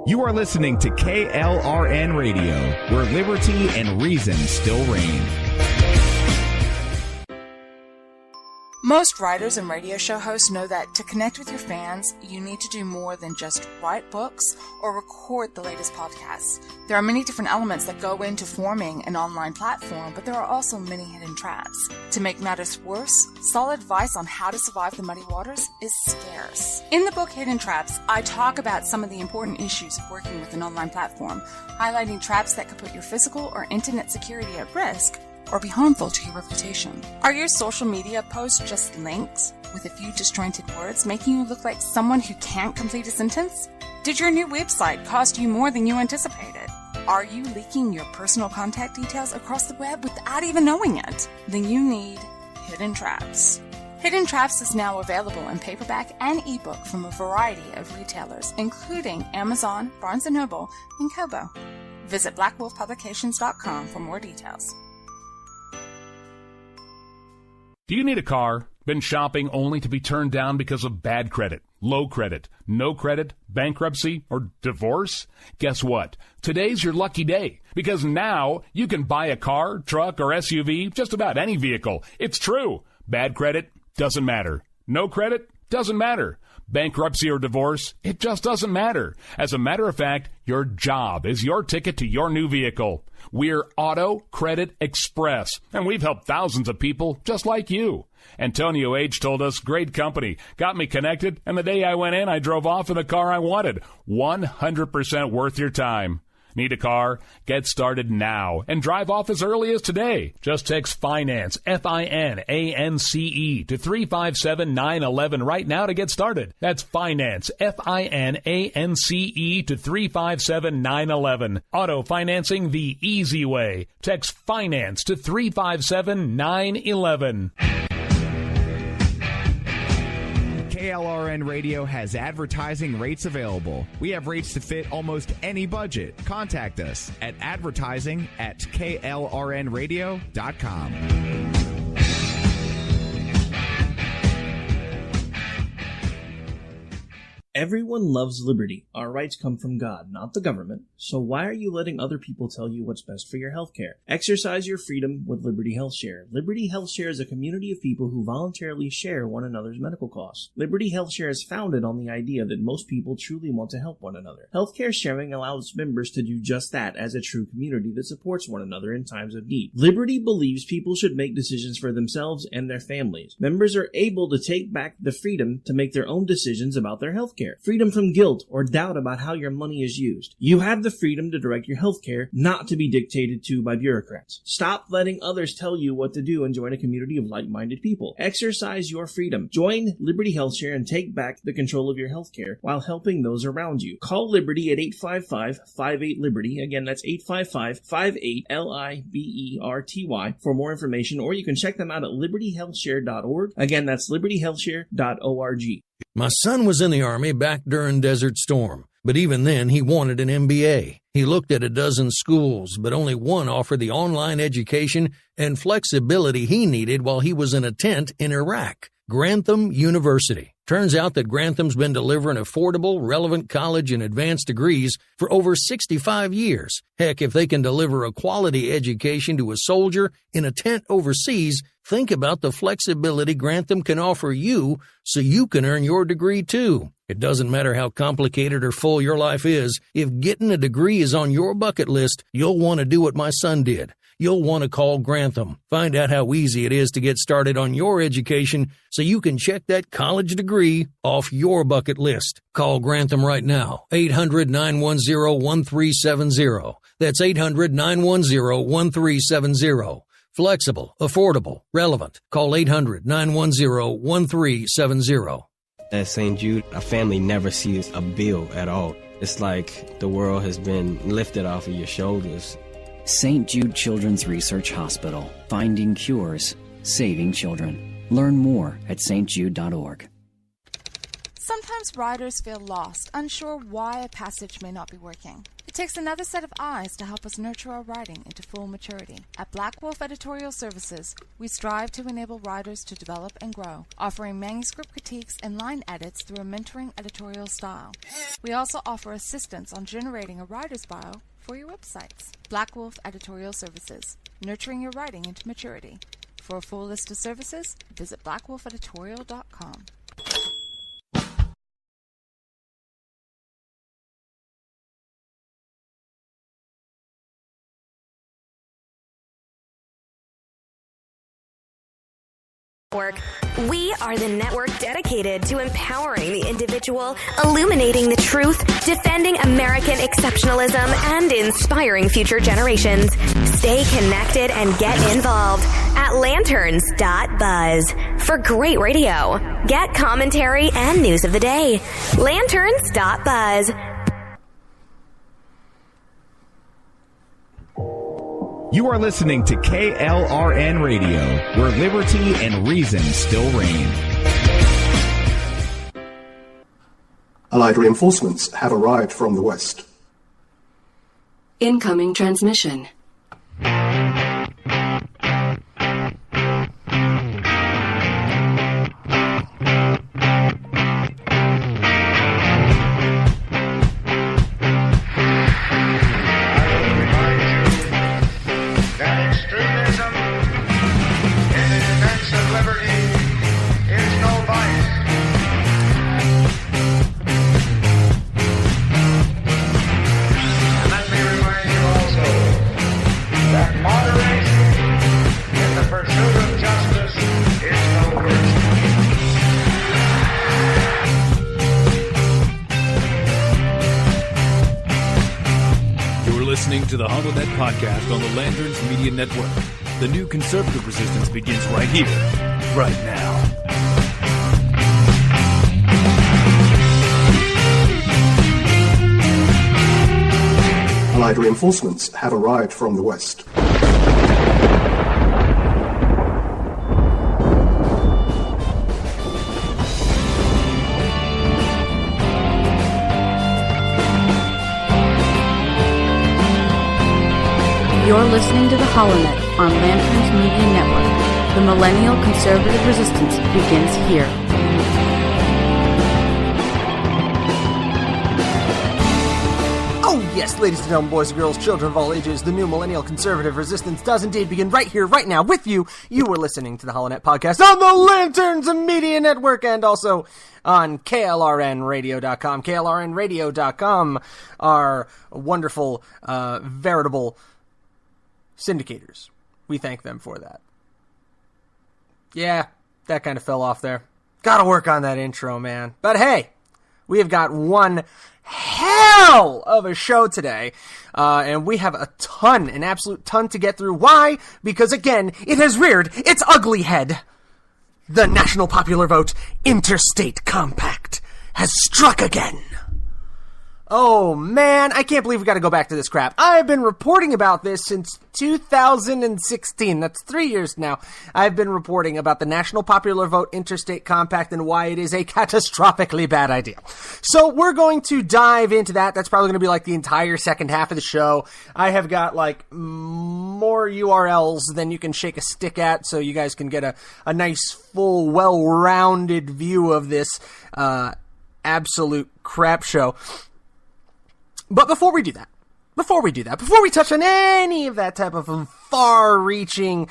You are listening to KLRN Radio, where liberty and reason still reign. Most writers and radio show hosts know that to connect with your fans, you need to do more than just write books or record the latest podcasts. There are many different elements that go into forming an online platform, but there are also many hidden traps. To make matters worse, solid advice on how to survive the muddy waters is scarce. In the book Hidden Traps, I talk about some of the important issues of working with an online platform, highlighting traps that could put your physical or internet security at risk or be harmful to your reputation. Are your social media posts just links with a few disjointed words, making you look like someone who can't complete a sentence? Did your new website cost you more than you anticipated? Are you leaking your personal contact details across the web without even knowing it? Then you need Hidden Traps. Hidden Traps is now available in paperback and ebook from a variety of retailers, including Amazon, Barnes & Noble, and Kobo. Visit blackwolfpublications.com for more details. Do you need a car? Been shopping only to be turned down because of bad credit, low credit, no credit, bankruptcy, or divorce? Guess what? Today's your lucky day, because now you can buy a car, truck, or SUV, just about any vehicle. It's true. Bad credit doesn't matter. No credit doesn't matter. Bankruptcy or divorce, it just doesn't matter. As a matter of fact, your job is your ticket to your new vehicle. We're Auto Credit Express, and we've helped thousands of people just like you. Antonio H. told us, great company, got me connected, and the day I went in, I drove off in the car I wanted. 100% worth your time. Need a car? Get started now and drive off as early as today. Just text FINANCE, FINANCE, to 357-911 right now to get started. That's FINANCE, FINANCE, to 357-911. Auto financing the easy way. Text FINANCE to 357-911. KLRN Radio has advertising rates available. We have rates to fit almost any budget. Contact us at advertising@klrnradio.com. Everyone loves liberty. Our rights come from God, not the government. So why are you letting other people tell you what's best for your healthcare? Exercise your freedom with Liberty Health Share. Liberty Health Share is a community of people who voluntarily share one another's medical costs. Liberty Health Share is founded on the idea that most people truly want to help one another. Healthcare sharing allows members to do just that as a true community that supports one another in times of need. Liberty believes people should make decisions for themselves and their families. Members are able to take back the freedom to make their own decisions about their healthcare. Freedom from guilt or doubt about how your money is used. You have the freedom to direct your healthcare, not to be dictated to by bureaucrats. Stop letting others tell you what to do and join a community of like-minded people. Exercise your freedom. Join Liberty Health Share and take back the control of your healthcare while helping those around you. Call Liberty at 855-58-LIBERTY. Again, that's 855-58-LIBERTY for more information, or you can check them out at libertyhealthshare.org. Again, that's libertyhealthshare.org. My son was in the Army back during Desert Storm, but even then he wanted an MBA. He looked at a dozen schools, but only one offered the online education and flexibility he needed while he was in a tent in Iraq. Grantham University. Turns out that Grantham's been delivering affordable, relevant college and advanced degrees for over 65 years. Heck, if they can deliver a quality education to a soldier in a tent overseas, think about the flexibility Grantham can offer you so you can earn your degree too. It doesn't matter how complicated or full your life is. If getting a degree is on your bucket list, you'll want to do what my son did. You'll want to call Grantham. Find out how easy it is to get started on your education so you can check that college degree off your bucket list. Call Grantham right now. 800-910-1370. That's 800-910-1370. Flexible, affordable, relevant. Call 800-910-1370. At St. Jude, a family never sees a bill at all. It's like the world has been lifted off of your shoulders. St. Jude Children's Research Hospital. Finding cures, saving children. Learn more at stjude.org. Sometimes writers feel lost, unsure why a passage may not be working. It takes another set of eyes to help us nurture our writing into full maturity. At Black Wolf Editorial Services, we strive to enable writers to develop and grow, offering manuscript critiques and line edits through a mentoring editorial style. We also offer assistance on generating a writer's bio for your websites. Black Wolf Editorial Services, nurturing your writing into maturity. For a full list of services, visit blackwolfeditorial.com. We are the network dedicated to empowering the individual, illuminating the truth, defending American exceptionalism, and inspiring future generations. Stay connected and get involved at lanterns.buzz for great radio. Get commentary and news of the day. Lanterns.buzz. You are listening to KLRN Radio, where liberty and reason still reign. Allied reinforcements have arrived from the west. Incoming transmission. Listening to the Hollownet podcast on the Lanterns Media Network. The new conservative resistance begins right here, right now. Allied reinforcements have arrived from the west. You're listening to the Hollownet on Lanterns Media Network. The millennial conservative resistance begins here. Oh yes, ladies and gentlemen, boys and girls, children of all ages, the new millennial conservative resistance does indeed begin right here, right now, with you. You were listening to the Hollownet podcast on the Lanterns Media Network and also on KLRNradio.com. KLRNradio.com are wonderful, veritable syndicators. We thank them for that. Yeah, that kind of fell off there. Gotta work on that intro, man. But hey, we have got one hell of a show today, and we have an absolute ton to get through. Why? Because again, it has reared its ugly head. The National Popular Vote Interstate Compact has struck again. Oh man, I can't believe we gotta go back to this crap. I've been reporting about this since 2016. That's 3 years now. I've been reporting about the National Popular Vote Interstate Compact and why it is a catastrophically bad idea. So we're going to dive into that. That's probably going to be like the entire second half of the show. I have got like more URLs than you can shake a stick at, so you guys can get a nice, full, well-rounded view of this absolute crap show. But before we touch on any of that type of far-reaching,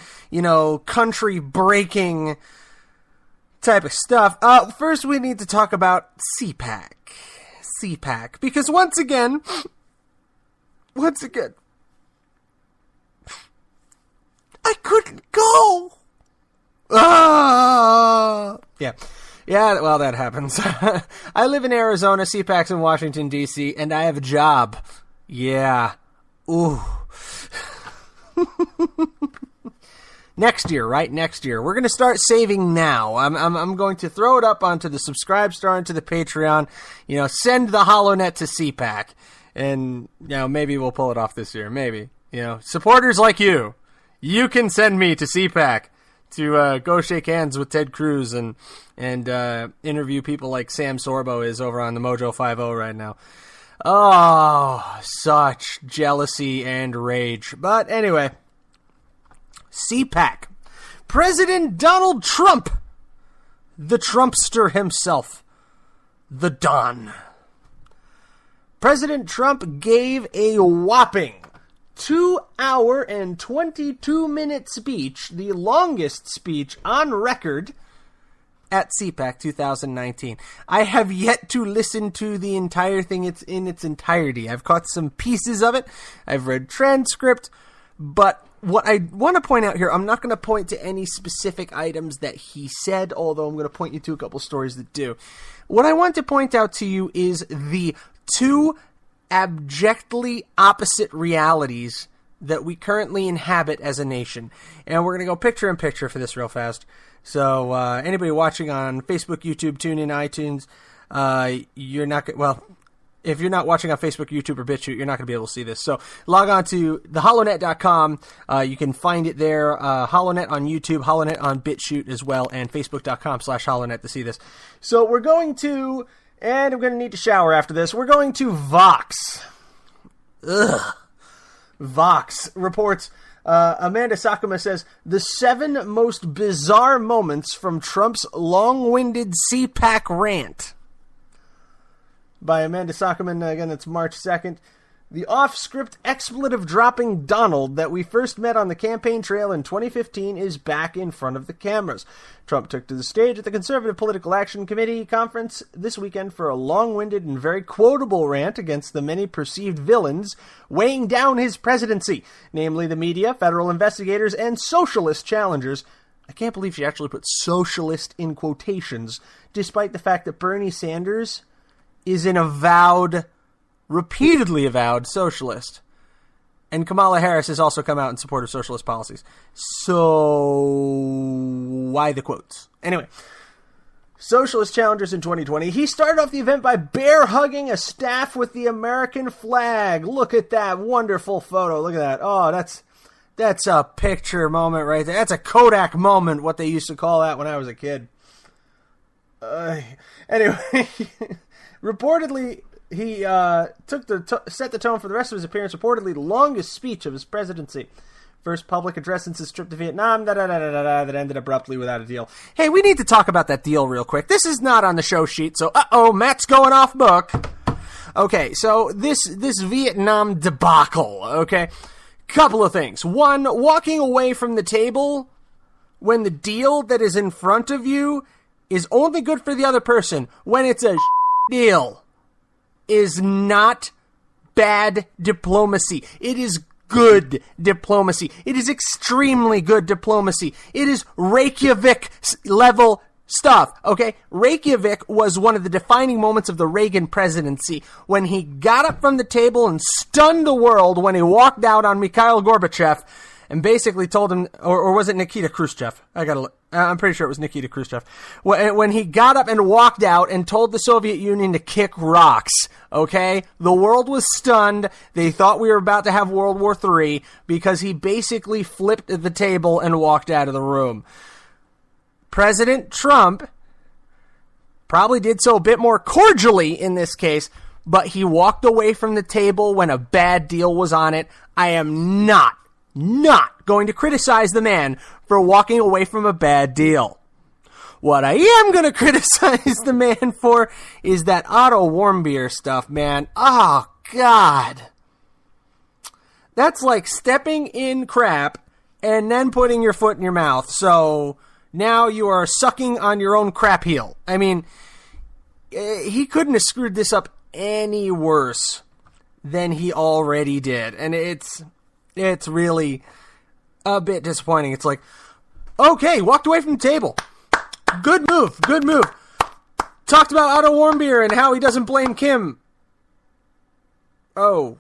country-breaking type of stuff, first we need to talk about CPAC. Because once again, I couldn't go! Yeah, well, that happens. I live in Arizona, CPAC's in Washington, D.C., and I have a job. Yeah. Ooh. Next year, right? Next year. We're going to start saving now. I'm going to throw it up onto the Subscribe Star and to the Patreon. Send the Hollownet to CPAC. And, maybe we'll pull it off this year. Maybe. Supporters like you can send me to CPAC to go shake hands with Ted Cruz and interview people like Sam Sorbo is over on the Mojo 50 right now. Oh, such jealousy and rage. But anyway, CPAC. President Donald Trump, the Trumpster himself, the Don. President Trump gave a whopping 2-hour and 22-minute speech, the longest speech on record at CPAC 2019. I have yet to listen to the entire thing in its entirety. I've caught some pieces of it. I've read transcript, but what I want to point out here, I'm not going to point to any specific items that he said, although I'm going to point you to a couple stories that do. What I want to point out to you is the two abjectly opposite realities that we currently inhabit as a nation. And we're going to go picture in picture for this real fast. So anybody watching on Facebook, YouTube, TuneIn, iTunes, you're not if you're not watching on Facebook, YouTube, or BitChute, you're not going to be able to see this. So log on to thehollownet.com. You can find it there. Hollownet on YouTube, Hollownet on BitChute as well, and Facebook.com/Hollownet to see this. So we're going to, and I'm going to need to shower after this, we're going to Vox. Ugh. Vox reports, Amanda Sakuma says, the 7 most bizarre moments from Trump's long-winded CPAC rant. By Amanda Sakuma, again, it's March 2nd. The off-script expletive-dropping Donald that we first met on the campaign trail in 2015 is back in front of the cameras. Trump took to the stage at the Conservative Political Action Committee conference this weekend for a long-winded and very quotable rant against the many perceived villains weighing down his presidency, namely the media, federal investigators, and socialist challengers. I can't believe she actually put socialist in quotations, despite the fact that Bernie Sanders is an repeatedly avowed socialist. And Kamala Harris has also come out in support of socialist policies. So, why the quotes? Anyway, socialist challengers in 2020. He started off the event by bear-hugging a staff with the American flag. Look at that wonderful photo. Look at that. Oh, that's a picture moment right there. That's a Kodak moment, what they used to call that when I was a kid. Anyway, reportedly, he set the tone for the rest of his appearance, reportedly the longest speech of his presidency. First public address since his trip to Vietnam, that ended abruptly without a deal. Hey, we need to talk about that deal real quick. This is not on the show sheet, so Matt's going off book. Okay, so this Vietnam debacle, okay? Couple of things. One, walking away from the table when the deal that is in front of you is only good for the other person when it's a deal is not bad diplomacy. It is good diplomacy. It is extremely good diplomacy. It is Reykjavik level stuff, okay? Reykjavik was one of the defining moments of the Reagan presidency when he got up from the table and stunned the world when he walked out on Mikhail Gorbachev and basically told him, or was it Nikita Khrushchev? I'm pretty sure it was Nikita Khrushchev. When he got up and walked out and told the Soviet Union to kick rocks, okay? The world was stunned. They thought we were about to have World War III because he basically flipped the table and walked out of the room. President Trump probably did so a bit more cordially in this case, but he walked away from the table when a bad deal was on it. I am not going to criticize the man for walking away from a bad deal. What I am going to criticize the man for is that Otto Warmbier stuff, man. Oh, God. That's like stepping in crap and then putting your foot in your mouth. So now you are sucking on your own crap heel. I mean, he couldn't have screwed this up any worse than he already did. And it's really a bit disappointing. It's like, okay, walked away from the table. Good move. Talked about Otto Warmbier and how he doesn't blame Kim. Oh,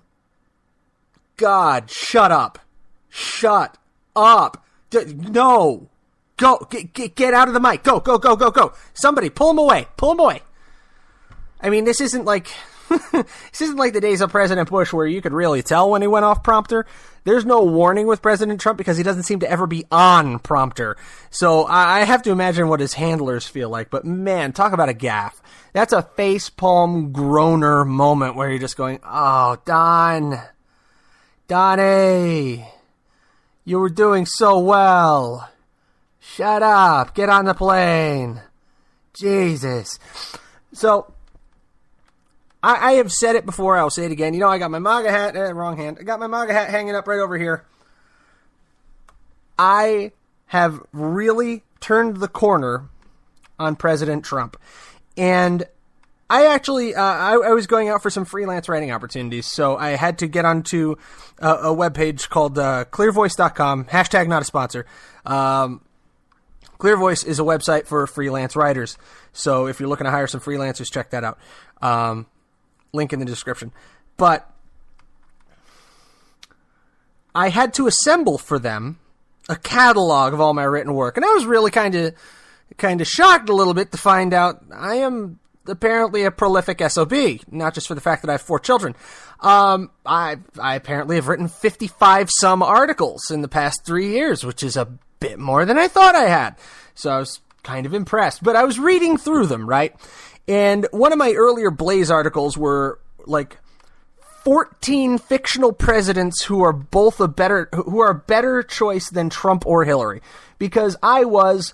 God, shut up. No. Go, get out of the mic. Go. Somebody, pull him away. I mean, this isn't like this isn't like the days of President Bush where you could really tell when he went off prompter. There's no warning with President Trump because he doesn't seem to ever be on prompter. So I have to imagine what his handlers feel like. But man, talk about a gaffe. That's a facepalm groaner moment where you're just going, oh, Donnie, you were doing so well. Shut up. Get on the plane. Jesus. So, I have said it before. I'll say it again. You know, I got my MAGA hat. Wrong hand. I got my MAGA hat hanging up right over here. I have really turned the corner on President Trump. And I actually, I was going out for some freelance writing opportunities, so I had to get onto a webpage called clearvoice.com, hashtag not a sponsor. Clearvoice is a website for freelance writers, so if you're looking to hire some freelancers, check that out. Link in the description. But I had to assemble for them a catalog of all my written work, and I was really kind of shocked a little bit to find out I am apparently a prolific SOB, not just for the fact that I have 4 children. I apparently have written 55 some articles in the past 3 years, which is a bit more than I thought I had. So I was kind of impressed, but I was reading through them, right? And one of my earlier Blaze articles were like 14 fictional presidents who are a better choice than Trump or Hillary, because I was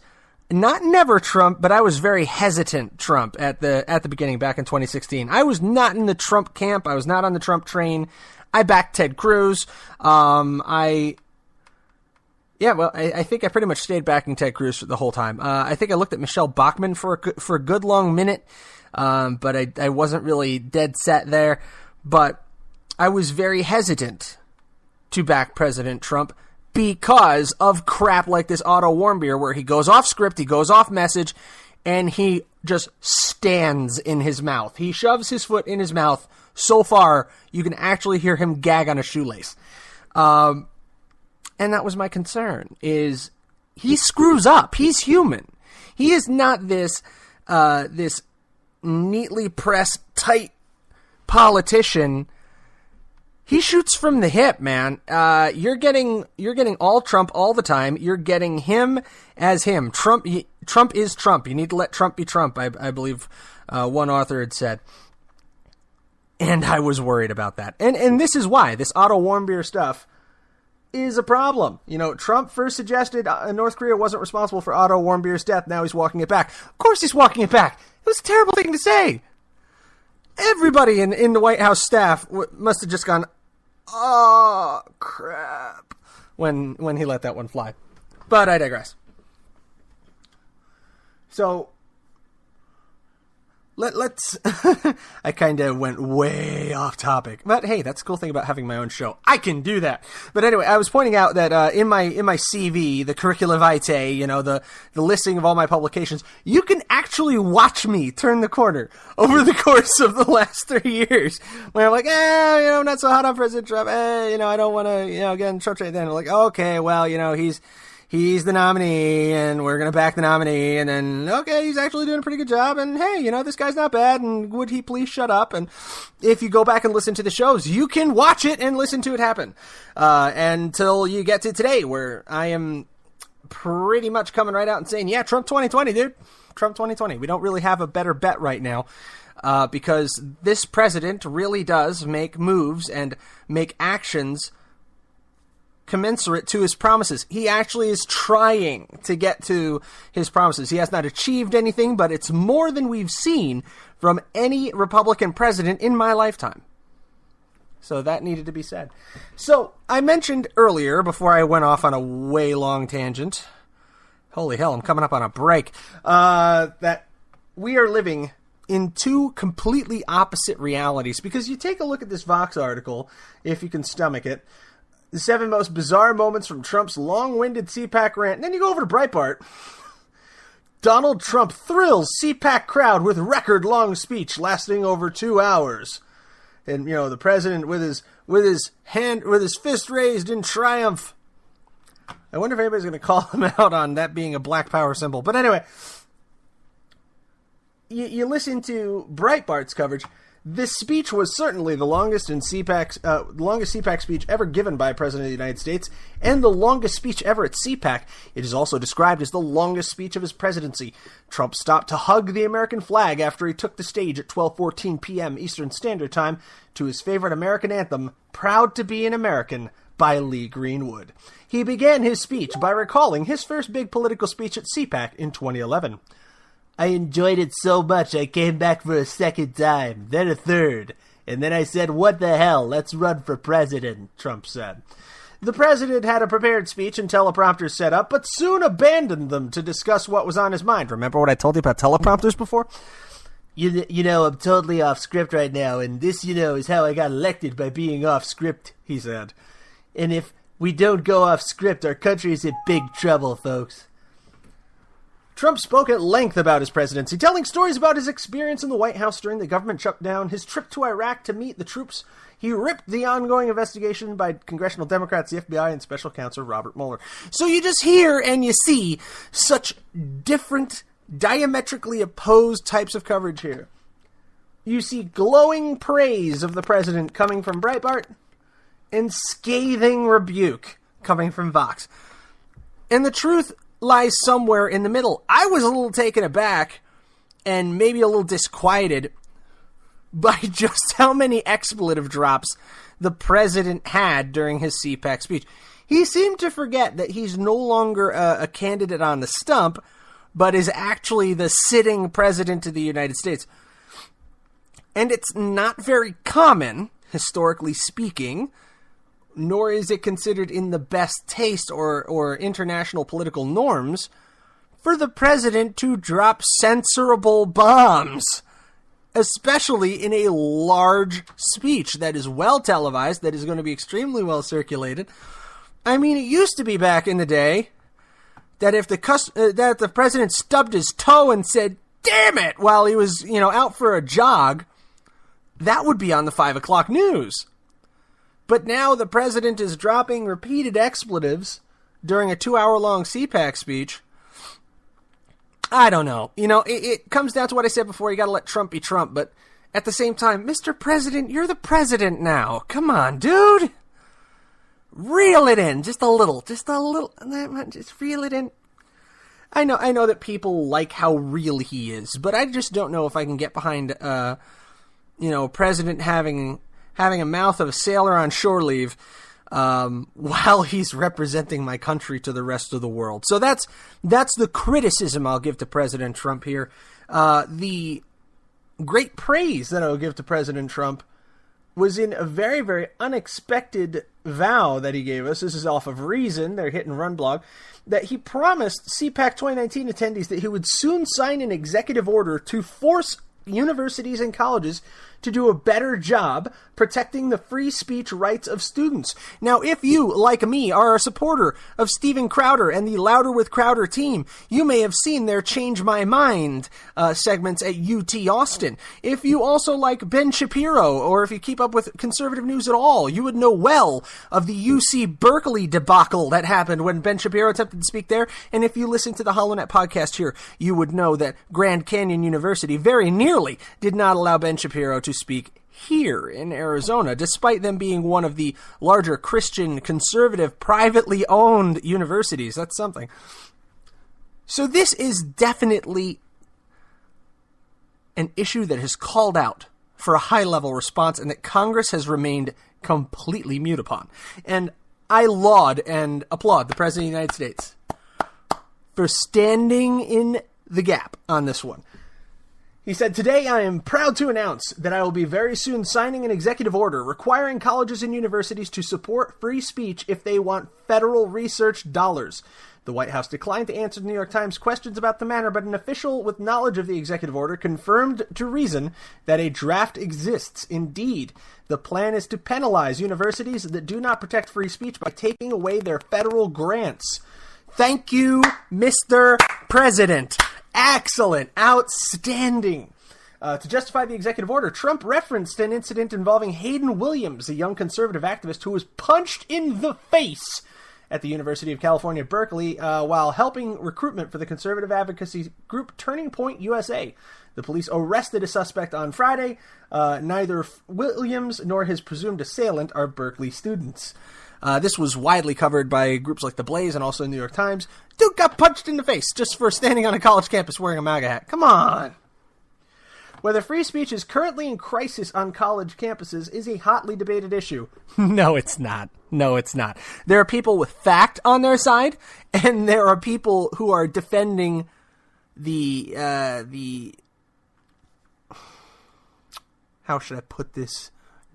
not never Trump, but I was very hesitant Trump at the beginning back in 2016. I was not in the Trump camp. I was not on the Trump train. I backed Ted Cruz. I think I pretty much stayed backing Ted Cruz for the whole time. I think I looked at Michelle Bachmann for a good long minute, but I wasn't really dead set there. But I was very hesitant to back President Trump because of crap like this Otto Warmbier, where he goes off script, he goes off message, and he just stands in his mouth. He shoves his foot in his mouth so far you can actually hear him gag on a shoelace. And that was my concern, is he screws up. He's human. He is not this neatly pressed, tight politician. He shoots from the hip, man. You're getting all Trump all the time. You're getting him as him. Trump is Trump. You need to let Trump be Trump, I believe one author had said. And I was worried about that. And this is why. This Otto Warmbier stuff is a problem. You know, Trump first suggested North Korea wasn't responsible for Otto Warmbier's death. Now he's walking it back. Of course he's walking it back. It was a terrible thing to say. Everybody in the White House staff must have just gone, oh, crap, when he let that one fly. But I digress. So, let's... I kind of went way off topic. But hey, that's the cool thing about having my own show. I can do that. But anyway, I was pointing out that in my CV, the curricula vitae, you know, the listing of all my publications, you can actually watch me turn the corner over the course of the last 3 years. Where I'm like, I'm not so hot on President Trump. I don't want to, get in Trump right then. I'm like, okay, well, he's the nominee, and we're going to back the nominee, and then, okay, he's actually doing a pretty good job, and hey, this guy's not bad, and would he please shut up? And if you go back and listen to the shows, you can watch it and listen to it happen. Until you get to today, where I am pretty much coming right out and saying, yeah, Trump 2020, dude. Trump 2020. We don't really have a better bet right now, because this president really does make moves and make actions commensurate to his promises. He actually is trying to get to his promises. He has not achieved anything, but it's more than we've seen from any Republican president in my lifetime. So that needed to be said. So I mentioned earlier, before I went off on a way long tangent, holy hell, I'm coming up on a break, that we are living in 2 completely opposite realities. Because you take a look at this Vox article, if you can stomach it, the 7 most bizarre moments from Trump's long-winded CPAC rant. And then you go over to Breitbart. Donald Trump thrills CPAC crowd with record-long speech lasting over 2 hours. And, the president with his fist raised in triumph. I wonder if anybody's going to call him out on that being a black power symbol. But anyway, you listen to Breitbart's coverage. This speech was certainly the longest CPAC speech ever given by a president of the United States, and the longest speech ever at CPAC. It is also described as the longest speech of his presidency. Trump stopped to hug the American flag after he took the stage at 12:14 p.m. Eastern Standard Time to his favorite American anthem, "Proud to be an American," by Lee Greenwood. He began his speech by recalling his first big political speech at CPAC in 2011. "I enjoyed it so much I came back for a second time, then a third, and then I said, what the hell, let's run for president," Trump said. The president had a prepared speech and teleprompters set up, but soon abandoned them to discuss what was on his mind. Remember what I told you about teleprompters before? You know, I'm totally off script right now, and this, is how I got elected, by being off script, he said. And if we don't go off script, our country is in big trouble, folks. Trump spoke at length about his presidency, telling stories about his experience in the White House during the government shutdown, his trip to Iraq to meet the troops. He ripped the ongoing investigation by congressional Democrats, the FBI, and special counsel Robert Mueller. So you just hear and you see such different, diametrically opposed types of coverage here. You see glowing praise of the president coming from Breitbart, and scathing rebuke coming from Vox. And the truth lies somewhere in the middle. I was a little taken aback and maybe a little disquieted by just how many expletive drops the president had during his CPAC speech. He seemed to forget that he's no longer a candidate on the stump, but is actually the sitting president of the United States. And it's not very common, historically speaking, nor is it considered in the best taste or international political norms for the president to drop censorable bombs, especially in a large speech that is well televised, that is going to be extremely well circulated. I mean, it used to be back in the day that if the president stubbed his toe and said, "Damn it," while he was, out for a jog, that would be on the 5 o'clock news. But now the president is dropping repeated expletives during a 2-hour-long CPAC speech. I don't know. It comes down to what I said before. You got to let Trump be Trump. But at the same time, Mr. President, you're the president now. Come on, dude. Reel it in. Just a little. Just reel it in. I know that people like how real he is. But I just don't know if I can get behind, a president having a mouth of a sailor on shore leave while he's representing my country to the rest of the world. So that's the criticism I'll give to President Trump here. The great praise that I'll give to President Trump was in a very, very unexpected vow that he gave us. This is off of Reason, their hit and run blog, that he promised CPAC 2019 attendees that he would soon sign an executive order to force universities and colleges to do a better job protecting the free speech rights of students. Now, if you, like me, are a supporter of Steven Crowder and the Louder with Crowder team, you may have seen their Change My Mind segments at UT Austin. If you also like Ben Shapiro, or if you keep up with conservative news at all, you would know well of the UC Berkeley debacle that happened when Ben Shapiro attempted to speak there. And if you listen to the Hollownet podcast here, you would know that Grand Canyon University very nearly did not allow Ben Shapiro to speak here in Arizona, despite them being one of the larger Christian, conservative, privately owned universities. That's something. So this is definitely an issue that has called out for a high-level response and that Congress has remained completely mute upon. And I laud and applaud the President of the United States for standing in the gap on this one. He said, "Today I am proud to announce that I will be very soon signing an executive order requiring colleges and universities to support free speech if they want federal research dollars." The White House declined to answer the New York Times questions about the matter, but an official with knowledge of the executive order confirmed to Reason that a draft exists. Indeed, the plan is to penalize universities that do not protect free speech by taking away their federal grants. Thank you, Mr. President. Excellent. Outstanding. To justify the executive order, Trump referenced an incident involving Hayden Williams, a young conservative activist who was punched in the face at the University of California, Berkeley, while helping recruitment for the conservative advocacy group Turning Point USA. The police arrested a suspect on Friday. Neither Williams nor his presumed assailant are Berkeley students. This was widely covered by groups like The Blaze and also the New York Times. Dude got punched in the face just for standing on a college campus wearing a MAGA hat. Come on! Whether free speech is currently in crisis on college campuses is a hotly debated issue. No, it's not. No, it's not. There are people with fact on their side, and there are people who are defending the how should I put this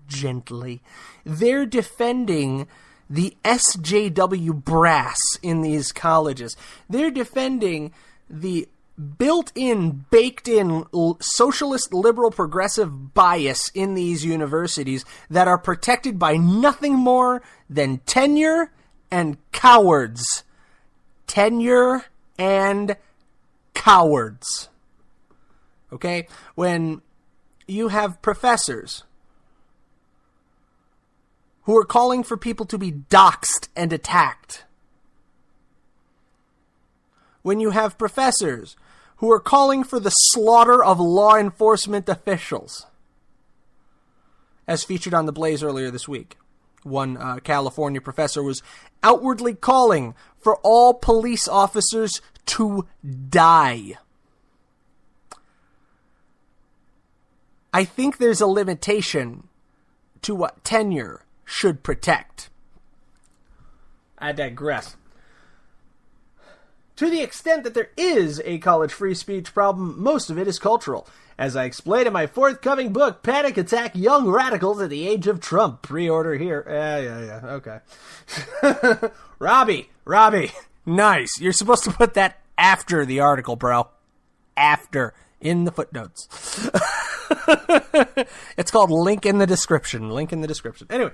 gently? They're defending the SJW brass in these colleges. They're defending the built-in, baked-in socialist, liberal, progressive bias in these universities that are protected by nothing more than tenure and cowards. Tenure and cowards. Okay? When you have professors who are calling for people to be doxxed and attacked. When you have professors who are calling for the slaughter of law enforcement officials, as featured on The Blaze earlier this week. One California professor was outwardly calling for all police officers to die. I think there's a limitation to what tenure should protect. I digress. To the extent that there is a college free speech problem, most of it is cultural. As I explain in my forthcoming book, Panic Attack Young Radicals at the Age of Trump. Pre-order here. Okay. Robbie. Nice. You're supposed to put that after the article, bro. After. In the footnotes. It's called link in the description. Anyway.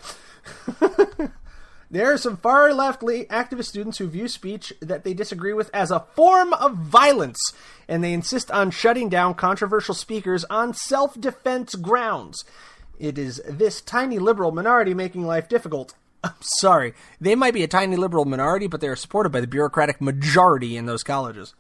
There are some far-left activist students who view speech that they disagree with as a form of violence, and they insist on shutting down controversial speakers on self-defense grounds. It is this tiny liberal minority making life difficult. I'm sorry. They might be a tiny liberal minority, but they are supported by the bureaucratic majority in those colleges.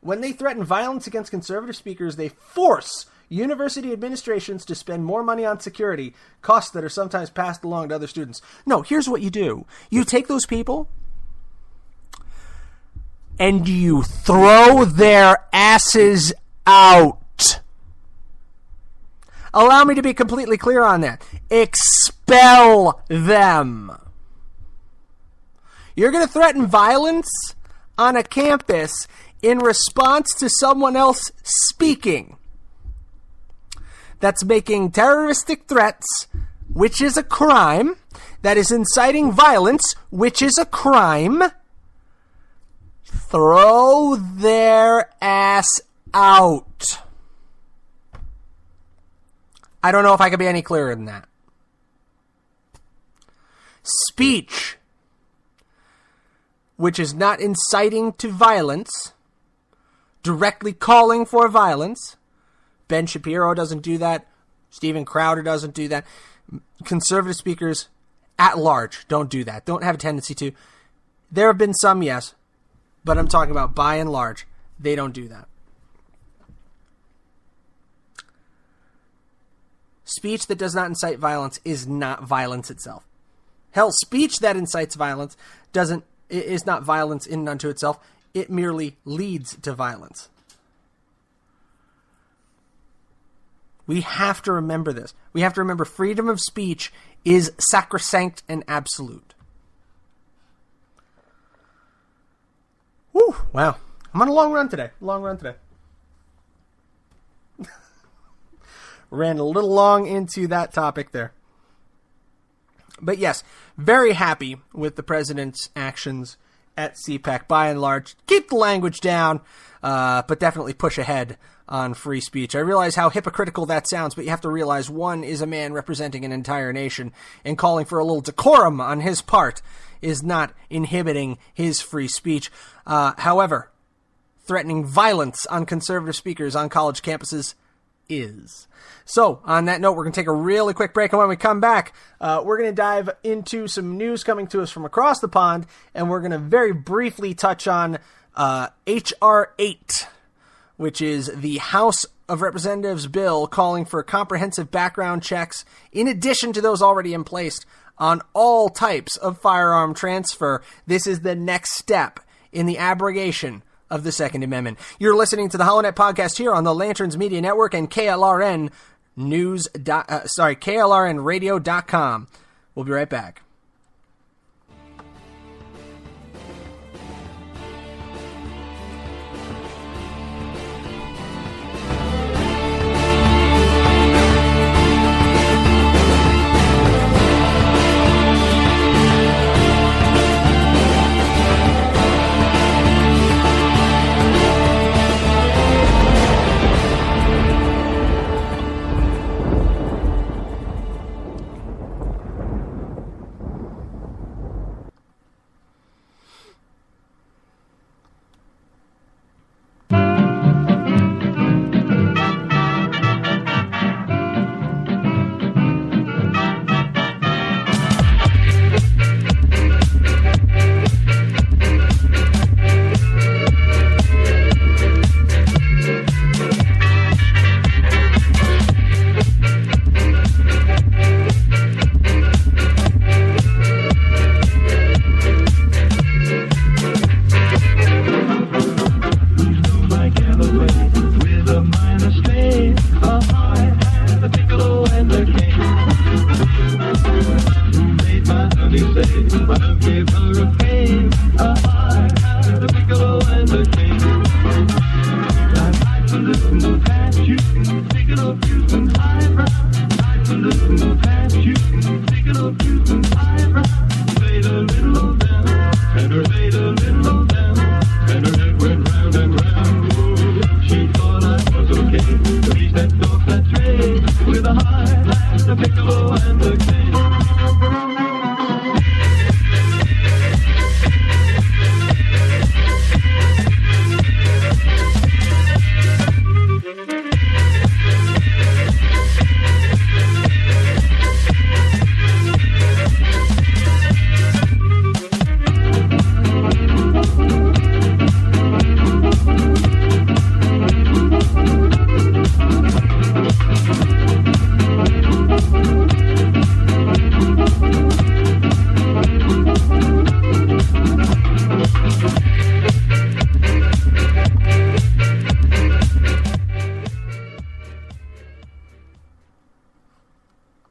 When they threaten violence against conservative speakers, they force university administrations to spend more money on security, costs that are sometimes passed along to other students. No, here's what you do. You take those people and you throw their asses out. Allow me to be completely clear on that. Expel them. You're going to threaten violence on a campus in response to someone else speaking that's making terroristic threats, which is a crime, that is inciting violence, which is a crime. Throw their ass out. I don't know if I could be any clearer than that. Speech, which is not inciting to violence, directly calling for violence. Ben Shapiro doesn't do that. Steven Crowder doesn't do that. Conservative speakers at large don't do that. Don't have a tendency to. There have been some, yes, but I'm talking about by and large, they don't do that. Speech that does not incite violence is not violence itself. Hell, speech that incites violence is not violence in and unto itself. It merely leads to violence. We have to remember this. We have to remember freedom of speech is sacrosanct and absolute. Whew, wow. I'm on a long run today. Ran a little long into that topic there. But yes, very happy with the president's actions at CPAC by and large. Keep the language down, but definitely push ahead on free speech. I realize how hypocritical that sounds, but you have to realize one is a man representing an entire nation, and calling for a little decorum on his part is not inhibiting his free speech. However, threatening violence on conservative speakers on college campuses, is. So, on that note, we're going to take a really quick break, and when we come back, we're going to dive into some news coming to us from across the pond, and we're going to very briefly touch on H.R. 8, which is the House of Representatives bill calling for comprehensive background checks, in addition to those already in place, on all types of firearm transfer. This is the next step in the abrogation of the Second Amendment. You're listening to the Hollownet podcast here on the Lanterns Media Network and KLRNradio.com. We'll be right back.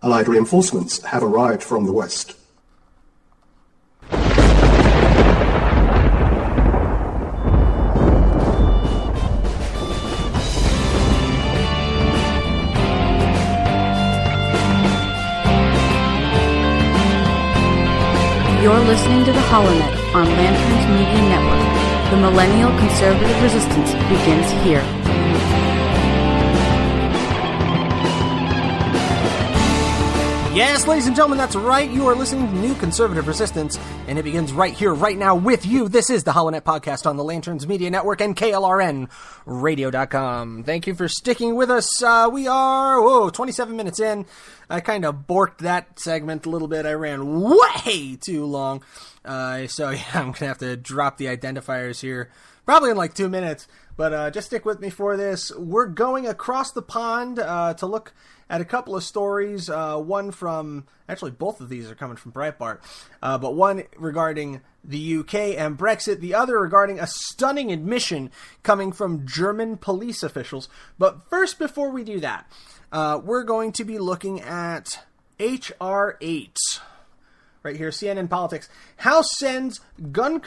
Allied reinforcements have arrived from the west. You're listening to the Hollownet on Lanterns Media Network. The millennial conservative resistance begins here. Yes, ladies and gentlemen, that's right. You are listening to New Conservative Resistance, and it begins right here, right now, with you. This is the Hollownet podcast on the Lanterns Media Network and KLRNradio.com. Thank you for sticking with us. We are, 27 minutes in. I kind of borked that segment a little bit. I ran way too long. So, yeah, I'm going to have to drop the identifiers here, probably in like 2 minutes. But just stick with me for this. We're going across the pond to look at a couple of stories, one from, actually both of these are coming from Breitbart, but one regarding the UK and Brexit, the other regarding a stunning admission coming from German police officials. But first, before we do that, we're going to be looking at H.R. 8, right here, CNN Politics. House sends gun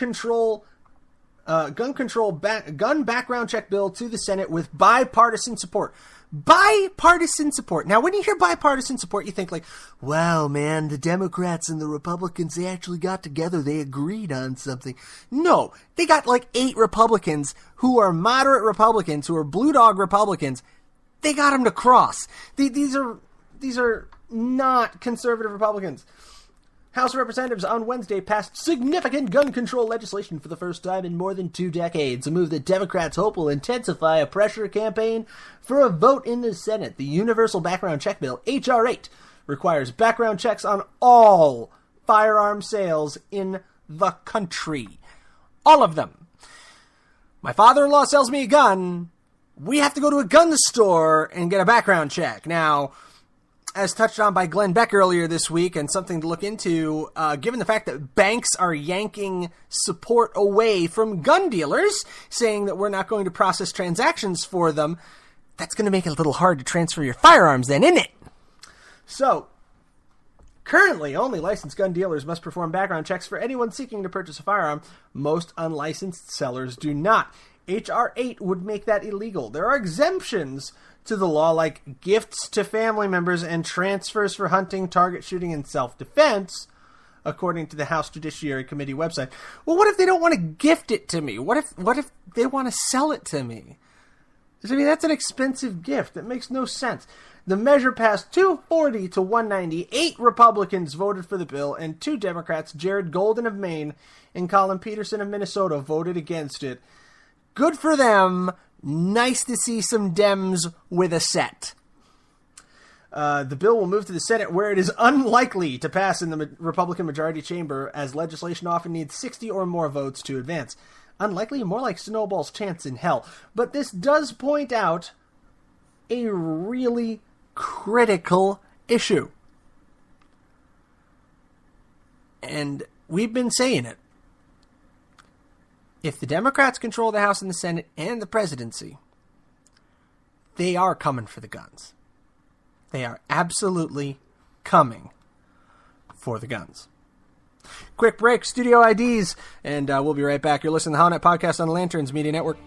background check bill to the Senate with bipartisan support. Bipartisan support. Now, when you hear bipartisan support, you think like, wow, man, the Democrats and the Republicans, they actually got together. They agreed on something. No, they got like 8 Republicans who are moderate Republicans, who are blue dog Republicans. They got them to cross. These are not conservative Republicans. House of Representatives on Wednesday passed significant gun control legislation for the first time in more than 2 decades, a move that Democrats hope will intensify a pressure campaign for a vote in the Senate. The Universal Background Check Bill, H.R. 8, requires background checks on all firearm sales in the country. All of them. My father-in-law sells me a gun. We have to go to a gun store and get a background check. Now, as touched on by Glenn Beck earlier this week, and something to look into, given the fact that banks are yanking support away from gun dealers, saying that we're not going to process transactions for them, that's going to make it a little hard to transfer your firearms then, isn't it? So, currently, only licensed gun dealers must perform background checks for anyone seeking to purchase a firearm. Most unlicensed sellers do not. H.R. 8 would make that illegal. There are exemptions to the law, like gifts to family members and transfers for hunting, target shooting, and self-defense, according to the House Judiciary Committee website. Well, what if they don't want to gift it to me? What if they want to sell it to me? I mean, that's an expensive gift. That makes no sense. The measure passed 240 to 190. 8 Republicans voted for the bill, and 2 Democrats, Jared Golden of Maine and Colin Peterson of Minnesota, voted against it. Good for them. Nice to see some Dems with a set. The bill will move to the Senate, where it is unlikely to pass in the Republican majority chamber, as legislation often needs 60 or more votes to advance. Unlikely, more like snowball's chance in hell. But this does point out a really critical issue. And we've been saying it. If the Democrats control the House and the Senate and the presidency, they are coming for the guns. They are absolutely coming for the guns. Quick break, studio IDs, and we'll be right back. You're listening to the Hollownet Podcast on the Lanterns Media Network.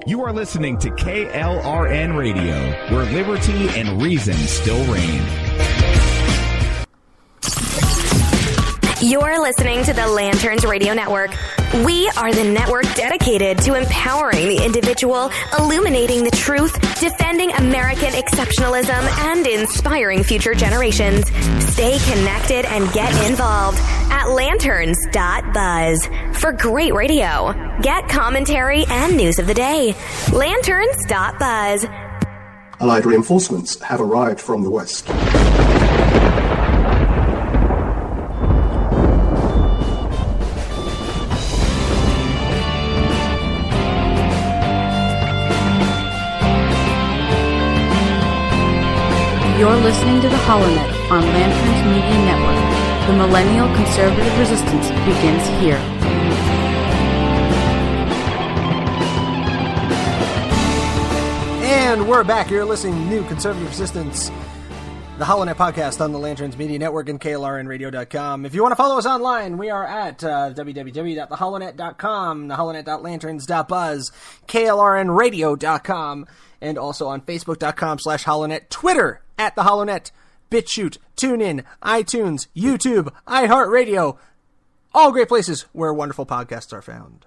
You are listening to KLRN Radio, where liberty and reason still reign. You're listening to the Lanterns Radio Network. We are the network dedicated to empowering the individual, illuminating the truth, defending American exceptionalism, and inspiring future generations. Stay connected and get involved at lanterns.buzz for great radio. Get commentary and news of the day. Lanterns.buzz. Allied reinforcements have arrived from the west. You're listening to the Hollownet on Lanterns Media Network. The millennial conservative resistance begins here. And we're back. You're listening to New Conservative Resistance, the Hollownet Podcast on the Lanterns Media Network and KLRNradio.com. If you want to follow us online, we are at www.thehollownet.com, thehollownet.lanterns.buzz, KLRNradio.com, and also on Facebook.com/Hollownet, Twitter at The Hollownet, BitChute, TuneIn, iTunes, YouTube, iHeartRadio, all great places where wonderful podcasts are found.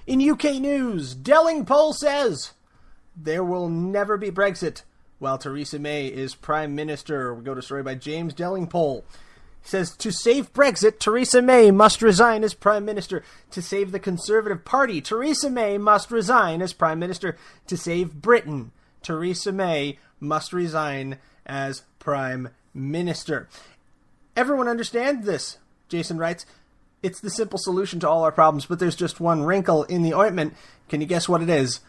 In UK news, Delling poll says there will never be Brexit while Theresa May is Prime Minister. We go to a story by James Delling poll. He says, to save Brexit, Theresa May must resign as Prime Minister. To save the Conservative Party, Theresa May must resign as Prime Minister. To save Britain, Theresa May must resign as Prime Minister. Everyone understands this, Jason writes. It's the simple solution to all our problems, but there's just one wrinkle in the ointment. Can you guess what it is?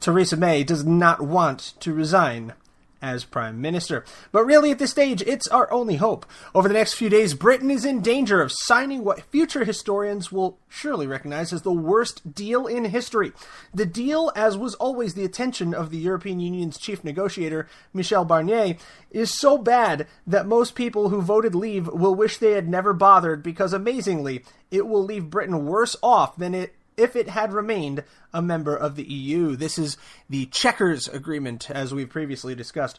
Theresa May does not want to resign as Prime Minister. But really, at this stage, it's our only hope. Over the next few days, Britain is in danger of signing what future historians will surely recognize as the worst deal in history. The deal, as was always the attention of the European Union's chief negotiator, Michel Barnier, is so bad that most people who voted leave will wish they had never bothered because, amazingly, it will leave Britain worse off than if it had remained a member of the EU. This is the Chequers Agreement, as we've previously discussed.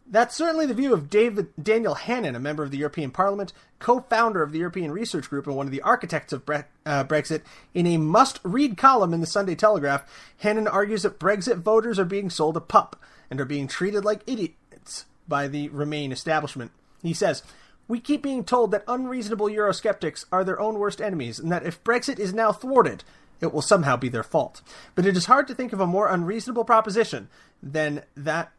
That's certainly the view of Daniel Hannan, a member of the European Parliament, co-founder of the European Research Group and one of the architects of Brexit. In a must-read column in the Sunday Telegraph, Hannan argues that Brexit voters are being sold a pup and are being treated like idiots by the Remain establishment. He says, "We keep being told that unreasonable Eurosceptics are their own worst enemies, and that if Brexit is now thwarted, it will somehow be their fault. But it is hard to think of a more unreasonable proposition than that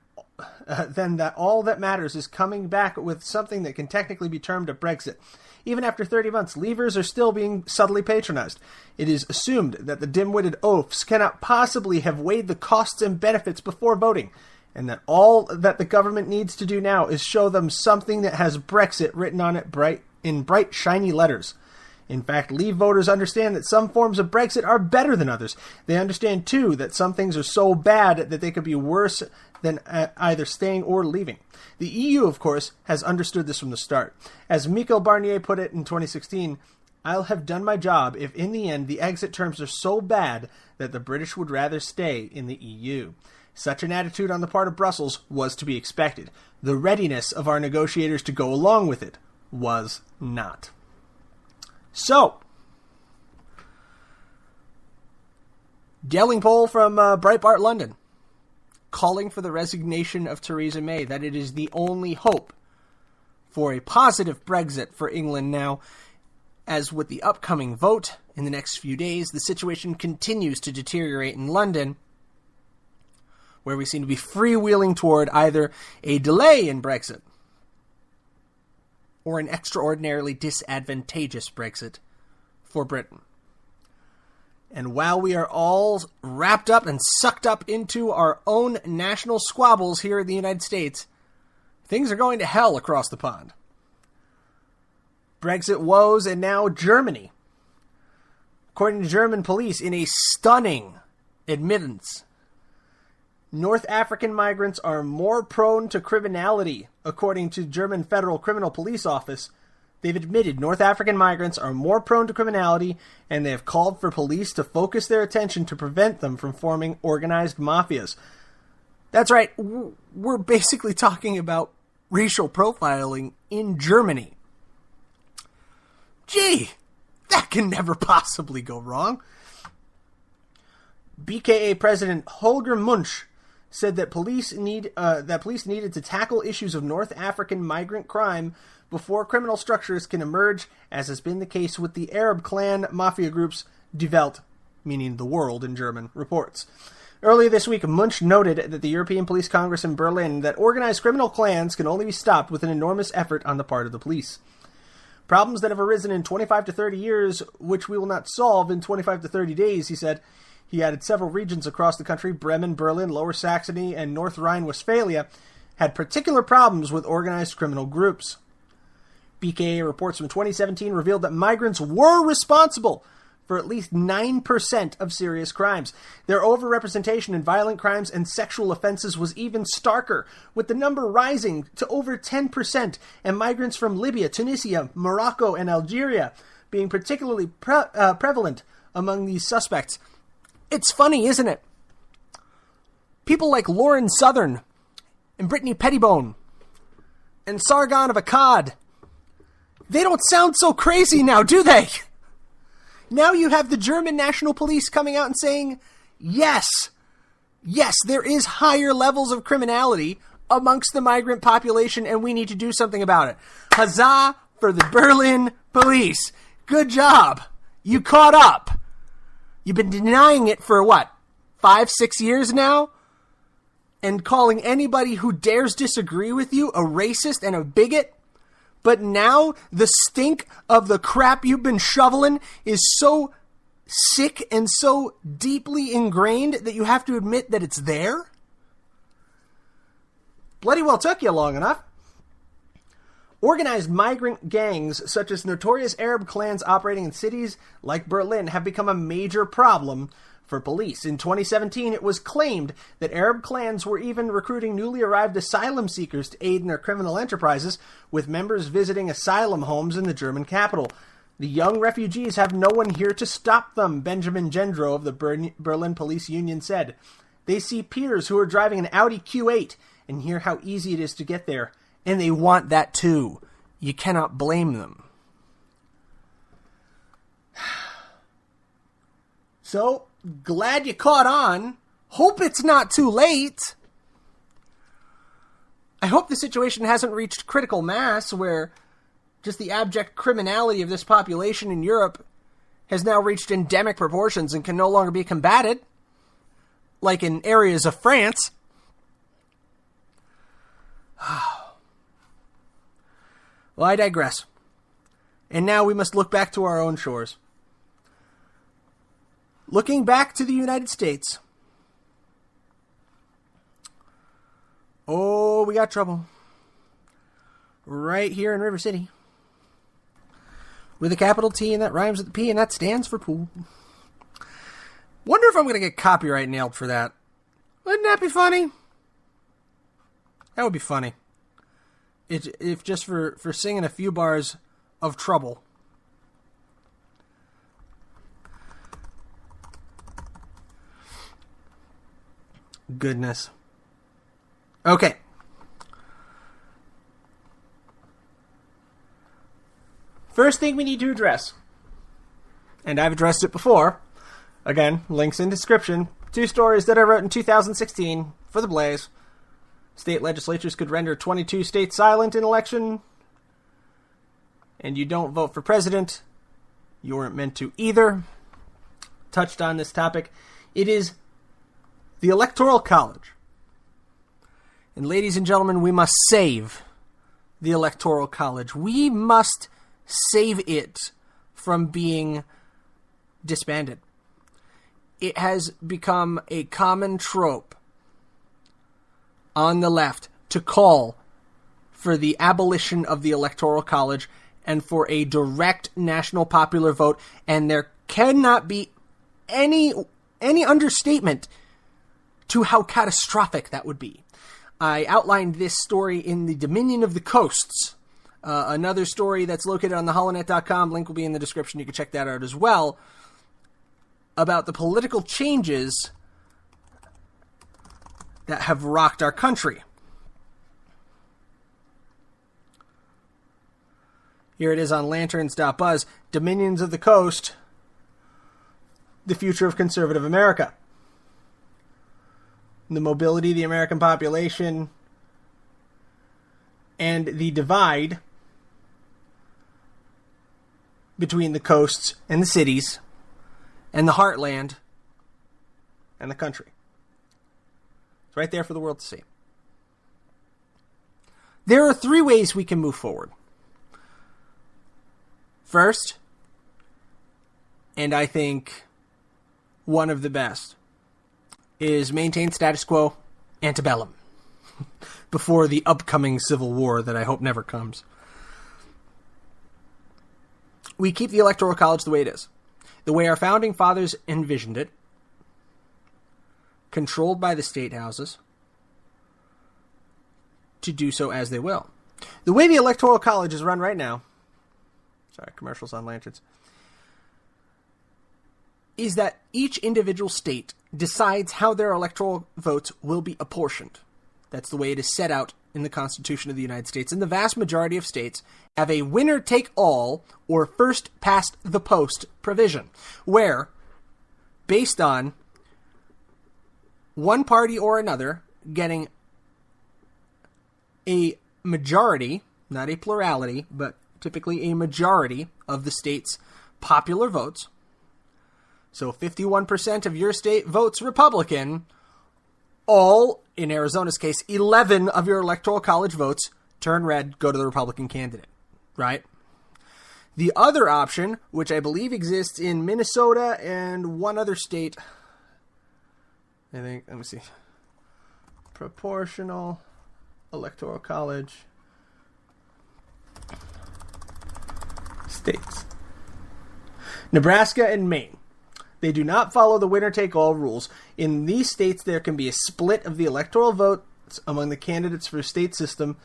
all that matters is coming back with something that can technically be termed a Brexit. Even after 30 months, leavers are still being subtly patronized. It is assumed that the dim-witted oafs cannot possibly have weighed the costs and benefits before voting, and that all that the government needs to do now is show them something that has Brexit written on it in bright, shiny letters. In fact, Leave voters understand that some forms of Brexit are better than others. They understand, too, that some things are so bad that they could be worse than either staying or leaving. The EU, of course, has understood this from the start. As Michel Barnier put it in 2016, "I'll have done my job if in the end the exit terms are so bad that the British would rather stay in the EU." Such an attitude on the part of Brussels was to be expected. The readiness of our negotiators to go along with it was not. So, Gelling poll from Breitbart London, calling for the resignation of Theresa May, that it is the only hope for a positive Brexit for England now. As with the upcoming vote in the next few days, the situation continues to deteriorate in London, where we seem to be freewheeling toward either a delay in Brexit or an extraordinarily disadvantageous Brexit for Britain. And while we are all wrapped up and sucked up into our own national squabbles here in the United States, things are going to hell across the pond. Brexit woes, and now Germany. According to German police, in a stunning admittance, North African migrants are more prone to criminality. According to German Federal Criminal Police Office, they've admitted North African migrants are more prone to criminality, and they have called for police to focus their attention to prevent them from forming organized mafias. That's right, we're basically talking about racial profiling in Germany. Gee, that can never possibly go wrong. BKA President Holger Munch said that police needed to tackle issues of North African migrant crime before criminal structures can emerge, as has been the case with the Arab clan mafia groups Die Welt, meaning the world in German, reports. Earlier this week, Munch noted that the European Police Congress in Berlin that organized criminal clans can only be stopped with an enormous effort on the part of the police. Problems that have arisen in 25 to 30 years, which we will not solve in 25 to 30 days, he said. He added several regions across the country, Bremen, Berlin, Lower Saxony, and North Rhine-Westphalia, had particular problems with organized criminal groups. BKA reports from 2017 revealed that migrants were responsible for at least 9% of serious crimes. Their overrepresentation in violent crimes and sexual offenses was even starker, with the number rising to over 10%, and migrants from Libya, Tunisia, Morocco, and Algeria being particularly prevalent among these suspects. It's funny, isn't it? People like Lauren Southern and Brittany Pettibone and Sargon of Akkad, they don't sound so crazy now, do they? Now you have the German National Police coming out and saying, yes, there is higher levels of criminality amongst the migrant population and we need to do something about it. Huzzah for the Berlin police. Good job. You caught up. You've been denying it for 5-6 years now? And calling anybody who dares disagree with you a racist and a bigot? But now the stink of the crap you've been shoveling is so sick and so deeply ingrained that you have to admit that it's there? bloody well took you long enough. Organized migrant gangs, such as notorious Arab clans operating in cities like Berlin, have become a major problem for police. In 2017, it was claimed that Arab clans were even recruiting newly arrived asylum seekers to aid in their criminal enterprises, with members visiting asylum homes in the German capital. The young refugees have no one here to stop them, Benjamin Gendro of the Berlin Police Union said. They see peers who are driving an Audi Q8 and hear how easy it is to get there. And they want that too. You cannot blame them. So, glad you caught on. Hope it's not too late. I hope the situation hasn't reached critical mass where just the abject criminality of this population in Europe has now reached endemic proportions and can no longer be combated, like in areas of France. Well, I digress. And now we must look back to our own shores. Looking back to the United States. Oh, we got trouble. Right here in River City. With a capital T and that rhymes with the P and that stands for pool. Wonder if I'm going to get copyright nailed for that. Wouldn't that be funny? That would be funny. If just for singing a few bars of trouble. Goodness. Okay. First thing we need to address, and I've addressed it before, again, links in description, 2 stories that I wrote in 2016 for the Blaze. State legislatures could render 22 states silent in election, and you don't vote for president. You weren't meant to either. Touched on this topic. It is the Electoral College. And ladies and gentlemen, we must save the Electoral College. We must save it from being disbanded. It has become a common trope on the left to call for the abolition of the Electoral College and for a direct national popular vote, and there cannot be any understatement to how catastrophic that would be. I outlined this story in the Dominion of the Coasts, another story that's located on the Hollownet.com. Link will be in the description. You can check that out as well, about the political changes that have rocked our country. Here it is on lanterns.buzz. Dominions of the Coast, the future of conservative America. The mobility of the American population and the divide between the coasts and the cities and the heartland and the country. It's right there for the world to see. There are 3 ways we can move forward. First, and I think one of the best, is maintain status quo antebellum before the upcoming civil war that I hope never comes. We keep the Electoral College the way it is, the way our founding fathers envisioned it, controlled by the state houses, to do so as they will. The way the Electoral College is run right now, sorry, commercials on lanterns, is that each individual state decides how their electoral votes will be apportioned. That's the way it is set out in the Constitution of the United States. And the vast majority of states have a winner-take-all or first-past-the-post provision, where, based on one party or another getting a majority, not a plurality, but typically a majority of the state's popular votes, so 51% of your state votes Republican, all, in Arizona's case, 11 of your Electoral College votes turn red, go to the Republican candidate, right? The other option, which I believe exists in Minnesota and one other state, I think, let me see, proportional Electoral College states. Nebraska and Maine. They do not follow the winner-take-all rules. In these states, there can be a split of the electoral votes among the candidates for a state system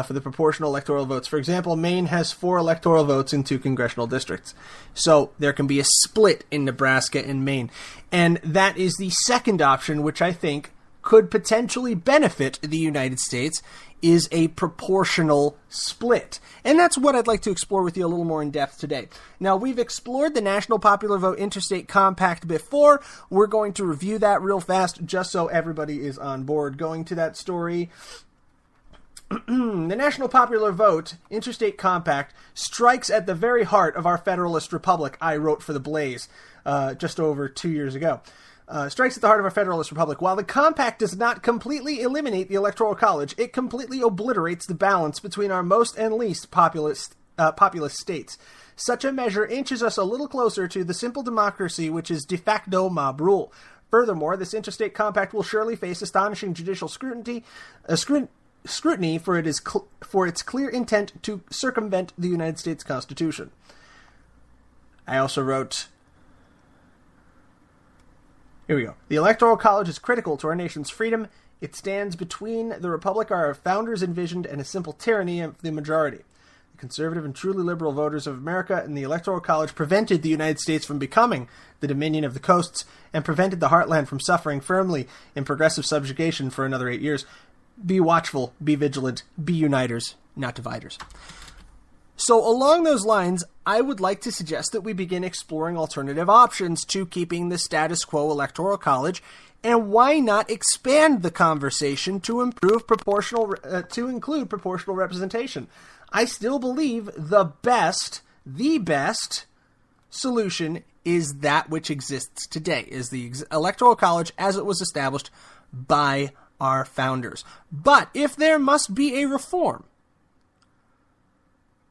for the proportional electoral votes. For example, Maine has 4 electoral votes in 2 congressional districts. So there can be a split in Nebraska and Maine. And that is the second option, which I think could potentially benefit the United States, is a proportional split. And that's what I'd like to explore with you a little more in depth today. Now, we've explored the National Popular Vote Interstate Compact before. We're going to review that real fast just so everybody is on board. Going to that story, the National Popular Vote Interstate Compact strikes at the very heart of our Federalist Republic. I wrote for the Blaze just over 2 years ago. Strikes at the heart of our Federalist Republic. While the compact does not completely eliminate the Electoral College, it completely obliterates the balance between our most and least populous states. Such a measure inches us a little closer to the simple democracy which is de facto mob rule. Furthermore, this interstate compact will surely face astonishing judicial scrutiny for its clear intent to circumvent the United States Constitution. I also wrote, here we go. The Electoral College is critical to our nation's freedom. It stands between the republic our founders envisioned and a simple tyranny of the majority. The conservative and truly liberal voters of America and the Electoral College prevented the United States from becoming the dominion of the coasts and prevented the heartland from suffering firmly in progressive subjugation for another 8 years. Be watchful, be vigilant, be uniters, not dividers. So along those lines, I would like to suggest that we begin exploring alternative options to keeping the status quo Electoral College, and why not expand the conversation to include proportional representation. I still believe the best solution is that which exists today, is the Electoral College as it was established by our founders. But if there must be a reform,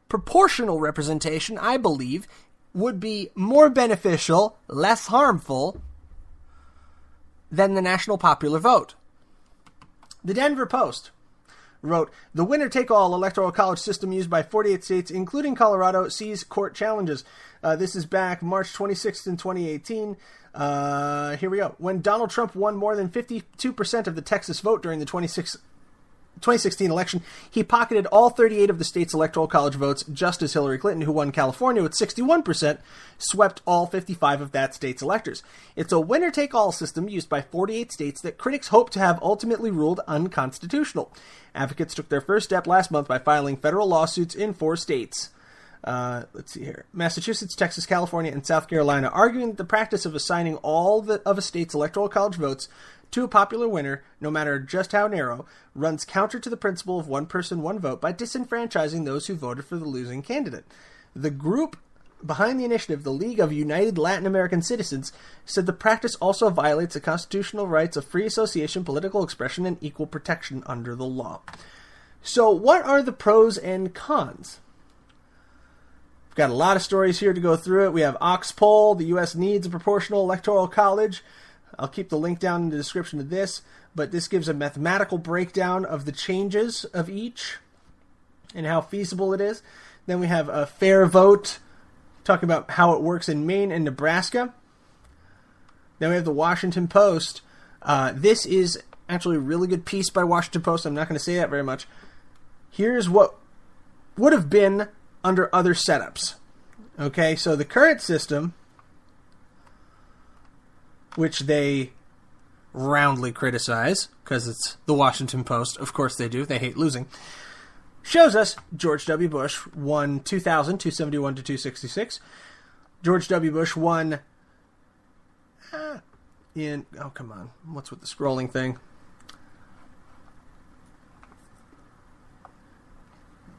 proportional representation, I believe, would be more beneficial, less harmful, than the national popular vote. The Denver Post wrote, the winner-take-all electoral college system used by 48 states, including Colorado, sees court challenges. This is back March 26th in 2018. Here we go. When Donald Trump won more than 52% of the Texas vote during the 2016 election, he pocketed all 38 of the state's electoral college votes, just as Hillary Clinton, who won California with 61%, swept all 55 of that state's electors. It's a winner-take-all system used by 48 states that critics hope to have ultimately ruled unconstitutional. Advocates took their first step last month by filing federal lawsuits in 4 states. Let's see here. Massachusetts, Texas, California, and South Carolina, arguing that the practice of assigning all of a state's electoral college votes to a popular winner, no matter just how narrow, runs counter to the principle of one person, one vote by disenfranchising those who voted for the losing candidate. The group behind the initiative, the League of United Latin American Citizens, said the practice also violates the constitutional rights of free association, political expression, and equal protection under the law. So what are the pros and cons? We've got a lot of stories here to go through it. We have Oxpoll, the U.S. needs a proportional electoral college. I'll keep the link down in the description of this, but this gives a mathematical breakdown of the changes of each and how feasible it is. Then we have a fair vote, talking about how it works in Maine and Nebraska. Then we have the Washington Post. This is actually a really good piece by Washington Post. I'm not going to say that very much. Here's what would have been under other setups. Okay, so the current system, which they roundly criticize, because it's the Washington Post, of course they do, they hate losing, shows us George W. Bush won 271 to 266. George W. Bush won oh, come on, what's with the scrolling thing?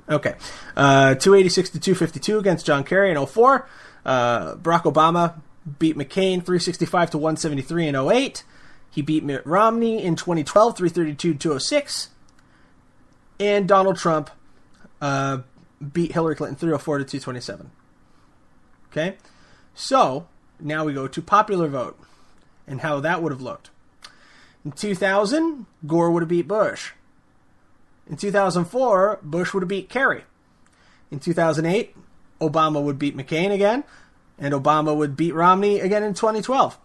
Okay, 286 to 252 against John Kerry in 2004. Barack Obama beat McCain 365 to 173 in 2008. He beat Mitt Romney in 2012 332 to 206. And Donald Trump beat Hillary Clinton 304 to 227. Okay, so now we go to popular vote and how that would have looked. In 2000, Gore would have beat Bush. In 2004, Bush would have beat Kerry. In 2008, Obama would beat McCain again, and Obama would beat Romney again in 2012.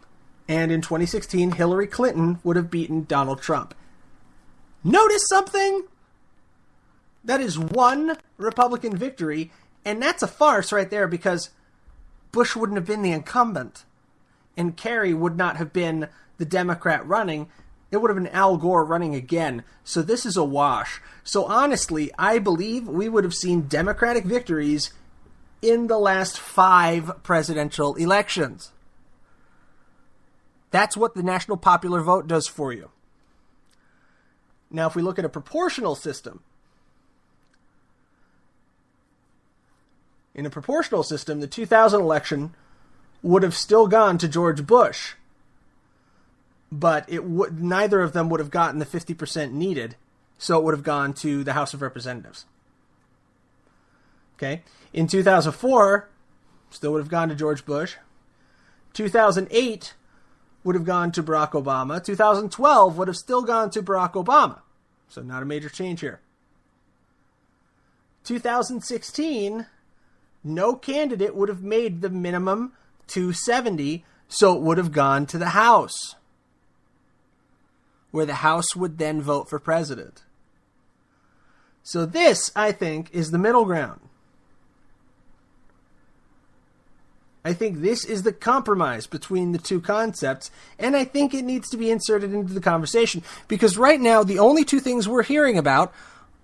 And in 2016, Hillary Clinton would have beaten Donald Trump. Notice something? That is one Republican victory, and that's a farce right there because Bush wouldn't have been the incumbent, and Kerry would not have been the Democrat running. It would have been Al Gore running again. So this is a wash. So honestly, I believe we would have seen Democratic victories in the last 5 presidential elections. That's what the national popular vote does for you. Now, if we look at a proportional system, in a proportional system, the 2000 election would have still gone to George Bush, but neither of them would have gotten the 50% needed, so it would have gone to the House of Representatives. Okay? In 2004, still would have gone to George Bush. 2008 would have gone to Barack Obama. 2012 would have still gone to Barack Obama. So not a major change here. 2016, no candidate would have made the minimum 270, so it would have gone to the House, where the House would then vote for president. So this, I think, is the middle ground. I think this is the compromise between the two concepts, and I think it needs to be inserted into the conversation, because right now the only two things we're hearing about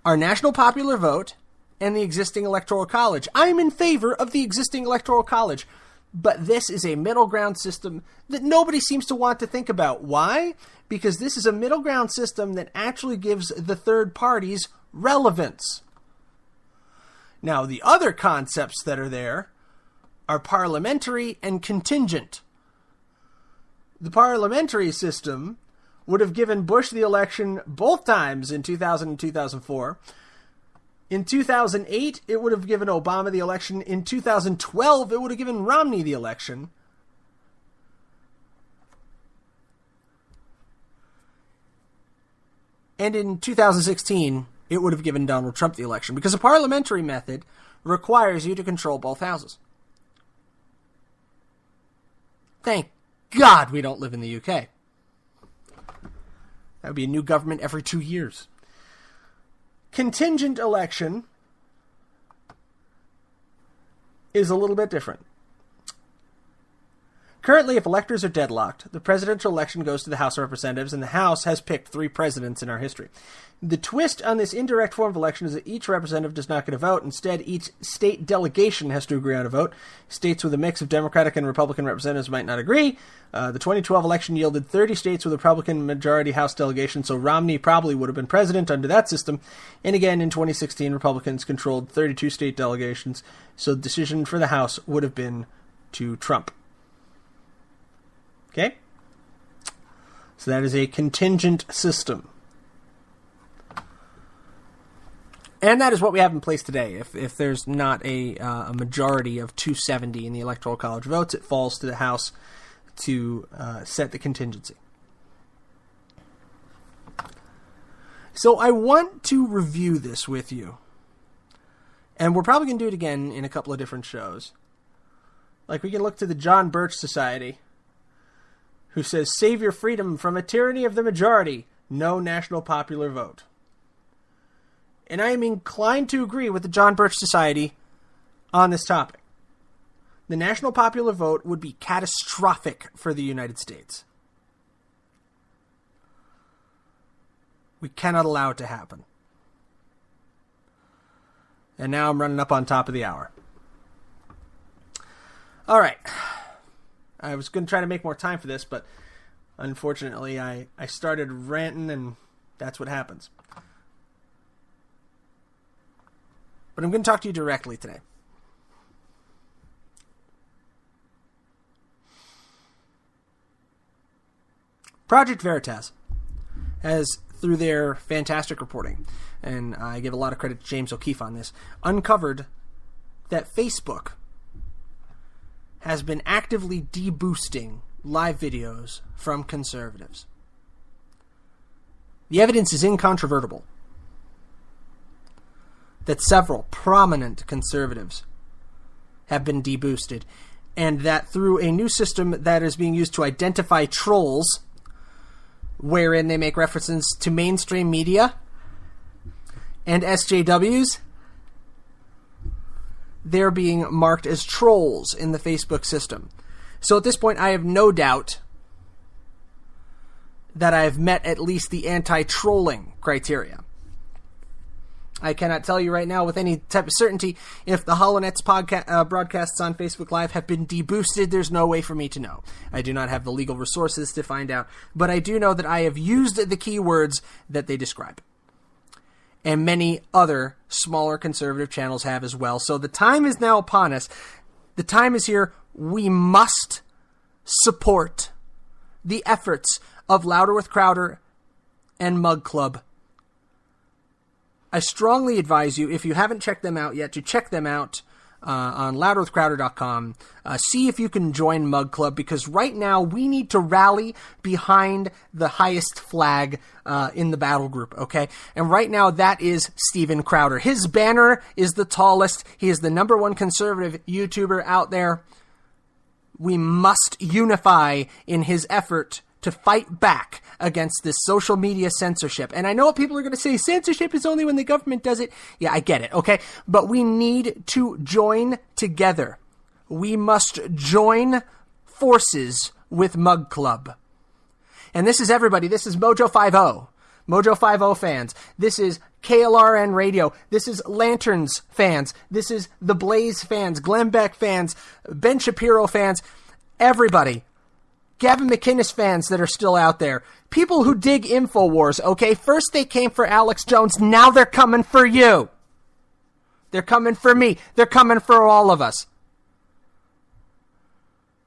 are national popular vote and the existing Electoral College. I'm in favor of the existing Electoral College, but this is a middle ground system that nobody seems to want to think about. Why? Because this is a middle ground system that actually gives the third parties relevance. Now, the other concepts that are there are parliamentary and contingent. The parliamentary system would have given Bush the election both times in 2000 and 2004. In 2008, it would have given Obama the election. In 2012, it would have given Romney the election. And in 2016, it would have given Donald Trump the election, because a parliamentary method requires you to control both houses. Thank God we don't live in the UK. That would be a new government every 2 years. Contingent election is a little bit different. Currently, if electors are deadlocked, the presidential election goes to the House of Representatives, and the House has picked 3 presidents in our history. The twist on this indirect form of election is that each representative does not get a vote. Instead, each state delegation has to agree on a vote. States with a mix of Democratic and Republican representatives might not agree. The 2012 election yielded 30 states with a Republican majority House delegation, so Romney probably would have been president under that system. And again, in 2016, Republicans controlled 32 state delegations, so the decision for the House would have been to Trump. Okay? So that is a contingent system. And that is what we have in place today. If there's not a majority of 270 in the Electoral College votes, it falls to the House to set the contingency. So I want to review this with you. And we're probably going to do it again in a couple of different shows. Like, we can look to the John Birch Society, who says, "Save your freedom from a tyranny of the majority. No national popular vote." And I am inclined to agree with the John Birch Society on this topic. The national popular vote would be catastrophic for the United States. We cannot allow it to happen. And now I'm running up on top of the hour. All right. I was going to try to make more time for this, but unfortunately I started ranting, and that's what happens. But I'm going to talk to you directly today. Project Veritas has, through their fantastic reporting, and I give a lot of credit to James O'Keefe on this, uncovered that Facebook has been actively deboosting live videos from conservatives. The evidence is incontrovertible. that several prominent conservatives have been deboosted, and that through a new system that is being used to identify trolls, wherein they make references to mainstream media and SJWs, they're being marked as trolls in the Facebook system. So at this point, I have no doubt that I have met at least the anti-trolling criteria. I cannot tell you right now with any type of certainty if the Hollownet's broadcasts on Facebook Live have been deboosted. There's no way for me to know. I do not have the legal resources to find out, but I do know that I have used the keywords that they describe. And many other smaller conservative channels have as well. So the time is now upon us. The time is here. We must support the efforts of Louder with Crowder and Mug Club. I strongly advise you, if you haven't checked them out yet, to check them out on louderwithcrowder.com. See if you can join Mug Club, because right now we need to rally behind the highest flag in the battle group, okay? And right now that is Steven Crowder. His banner is the tallest. He is the #1 conservative YouTuber out there. We must unify in his effort to fight back against this social media censorship. And I know what people are going to say, censorship is only when the government does it. Yeah, I get it, okay? But we need to join together. We must join forces with Mug Club. And this is everybody. This is Mojo 50. Mojo 50 fans. This is KLRN Radio. This is Lanterns fans. This is The Blaze fans, Glenn Beck fans, Ben Shapiro fans, everybody. Gavin McInnes fans that are still out there. People who dig InfoWars, okay? First they came for Alex Jones, now they're coming for you. They're coming for me. They're coming for all of us.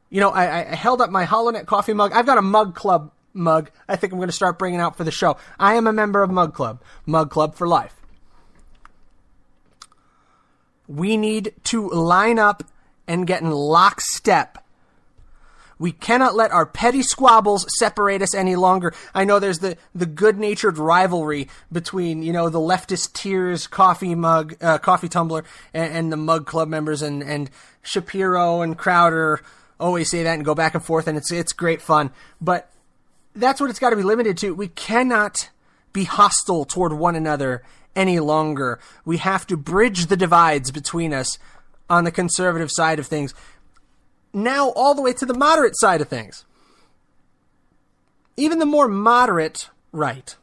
You know, I held up my Hollownet coffee mug. I've got a Mug Club mug I think I'm going to start bringing out for the show. I am a member of Mug Club. Mug Club for life. We need to line up and get in lockstep. We cannot let our petty squabbles separate us any longer. I know there's the good-natured rivalry between, you know, the leftist Tears coffee tumbler and the Mug Club members, and Shapiro and Crowder always say that and go back and forth, and it's great fun. But that's what it's got to be limited to. We cannot be hostile toward one another any longer. We have to bridge the divides between us on the conservative side of things. Now all the way to the moderate side of things. Even the more moderate right.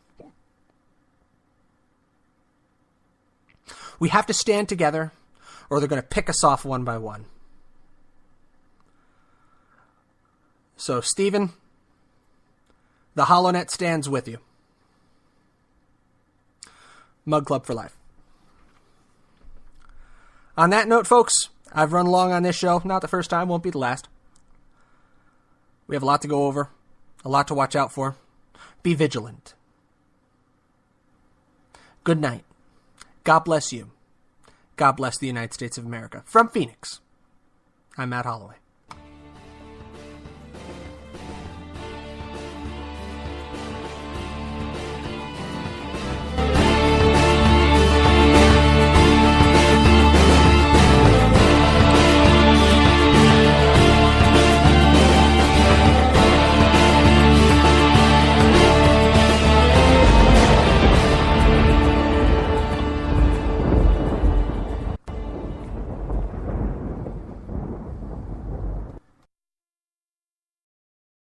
We have to stand together, or they're going to pick us off one by one. So, Stephen, the Hollownet stands with you. Mug Club for life. On that note, folks, I've run long on this show. Not the first time, won't be the last. We have a lot to go over, a lot to watch out for. Be vigilant. Good night. God bless you. God bless the United States of America. From Phoenix, I'm Matt Holloway.